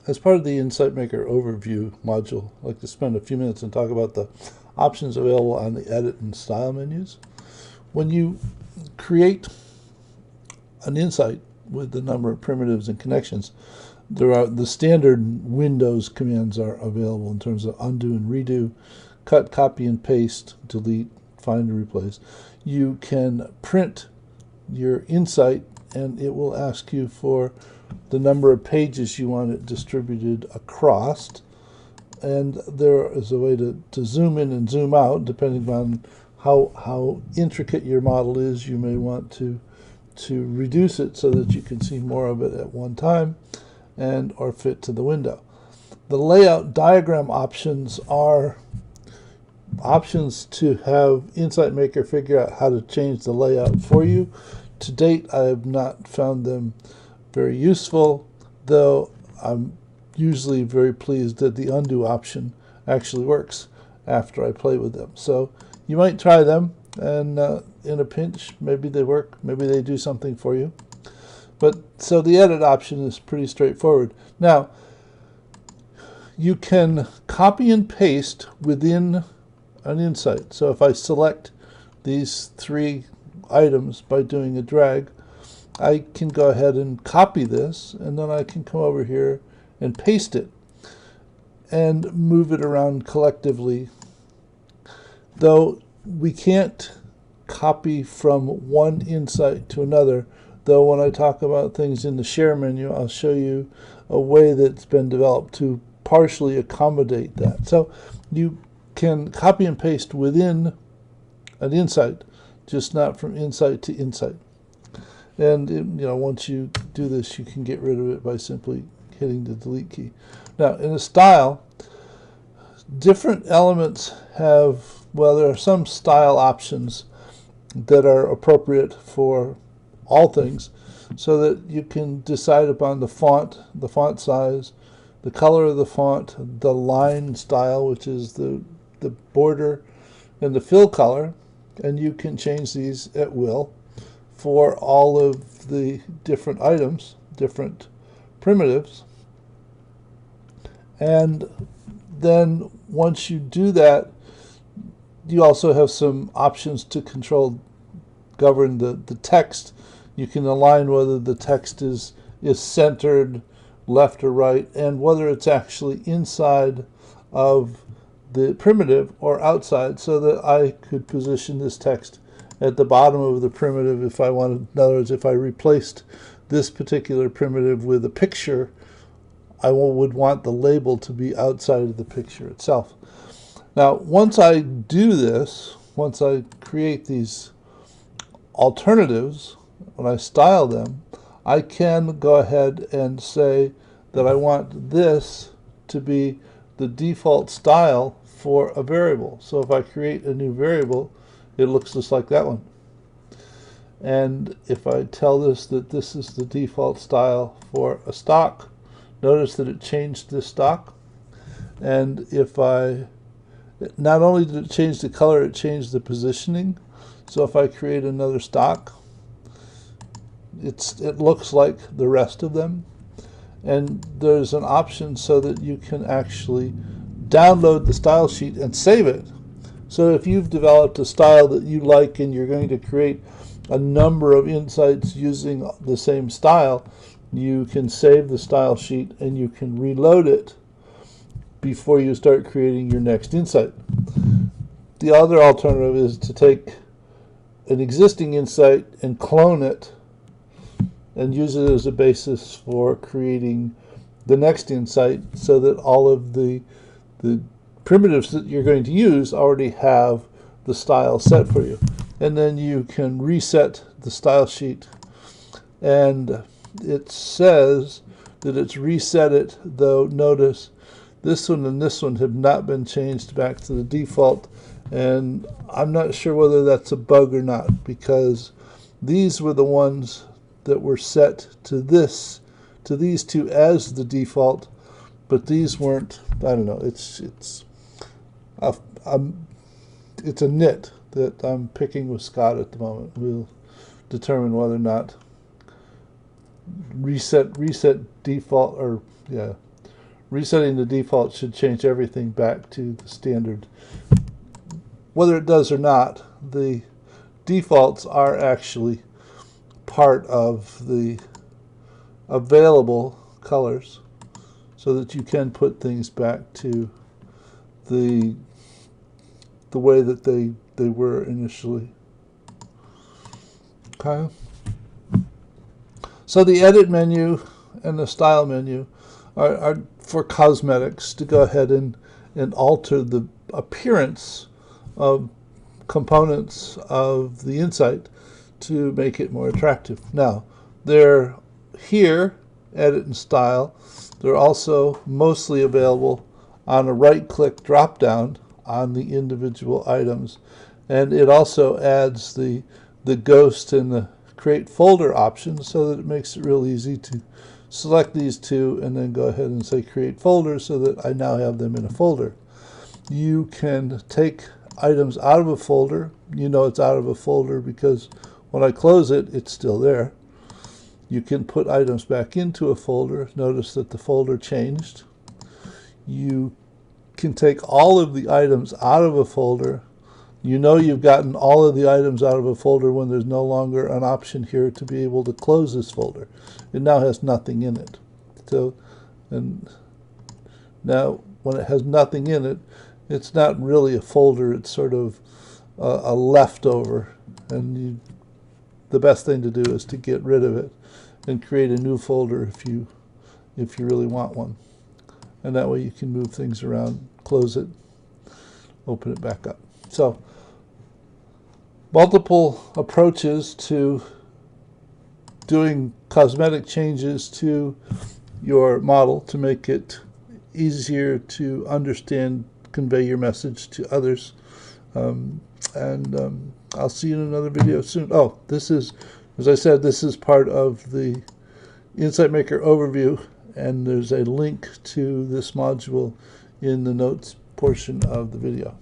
As part of the Insight Maker overview module, I'd like to spend a few minutes and talk about the options available on the edit and style menus. When you create an insight with the number of primitives and connections, the standard Windows commands are available in terms of undo and redo, cut, copy and paste, delete, find and replace. You can print your insight and it will ask you for the number of pages you want it distributed across. And there is a way to zoom in and zoom out depending on how intricate your model is. You may want to reduce it so that you can see more of it at one time and or fit to the window. The layout diagram options are options to have Insight Maker figure out how to change the layout for you. To date, I have not found them very useful, though I'm usually very pleased that the undo option actually works after I play with them. So you might try them, and in a pinch, maybe they work, maybe they do something for you. But so the edit option is pretty straightforward. Now, you can copy and paste within an insight. So if I select these three items by doing a drag, I can go ahead and copy this, and then I can come over here and paste it and move it around collectively. Though we can't copy from one insight to another, though when I talk about things in the share menu, I'll show you a way that's been developed to partially accommodate that. So you can copy and paste within an insight, just not from insight to insight. And once you do this, you can get rid of it by simply hitting the delete key. Now, in a style, different elements have, well, there are some style options that are appropriate for all things, so that you can decide upon the font size, the color of the font, the line style, which is the border, and the fill color, and you can change these at will for all of the different items, different primitives. And then once you do that, you also have some options to govern the text. You can align whether the text is centered, left or right, and whether it's actually inside of the primitive or outside, so that I could position this text at the bottom of the primitive if I wanted. In other words, if I replaced this particular primitive with a picture, I would want the label to be outside of the picture itself. Now, once I do this, once I create these alternatives, when I style them, I can go ahead and say that I want this to be the default style for a variable. So if I create a new variable, it looks just like that one. And if I tell this that this is the default style for a stock, notice that it changed this stock. And if not only did it change the color, it changed the positioning. So if I create another stock, it looks like the rest of them. And there's an option so that you can actually download the style sheet and save it. So if you've developed a style that you like and you're going to create a number of insights using the same style, you can save the style sheet and you can reload it before you start creating your next insight. The other alternative is to take an existing insight and clone it and use it as a basis for creating the next insight, so that all of the primitives that you're going to use already have the style set for you. And then you can reset the style sheet, and it says that it's reset it, though notice this one and this one have not been changed back to the default, and I'm not sure whether that's a bug or not, because these were the ones that were set to these two as the default, but these weren't. I don't know. It's a nit that I'm picking with Scott at the moment. We'll determine whether or not reset default, or resetting the default should change everything back to the standard. Whether it does or not, the defaults are actually part of the available colors so that you can put things back to the way that they were initially. Okay. So the edit menu and the style menu are for cosmetics, to go ahead and alter the appearance of components of the Insight to make it more attractive. Now, they're here, edit and style. They're also mostly available on a right-click drop-down on the individual items. And it also adds the ghost and the create folder option so that it makes it real easy to select these two and then go ahead and say create folder so that I now have them in a folder. You can take items out of a folder. You know it's out of a folder because when I close it, it's still there. You can put items back into a folder. Notice that the folder changed. You can take all of the items out of a folder. You know you've gotten all of the items out of a folder when there's no longer an option here to be able to close this folder. It now has nothing in it. So, and now when it has nothing in it, it's not really a folder. It's sort of a leftover. And the best thing to do is to get rid of it and create a new folder if you really want one. And that way you can move things around, close it, open it back up. So, multiple approaches to doing cosmetic changes to your model to make it easier to understand, convey your message to others. I'll see you in another video soon. Oh, this is, as I said, this is part of the Insight Maker overview, and there's a link to this module in the notes portion of the video.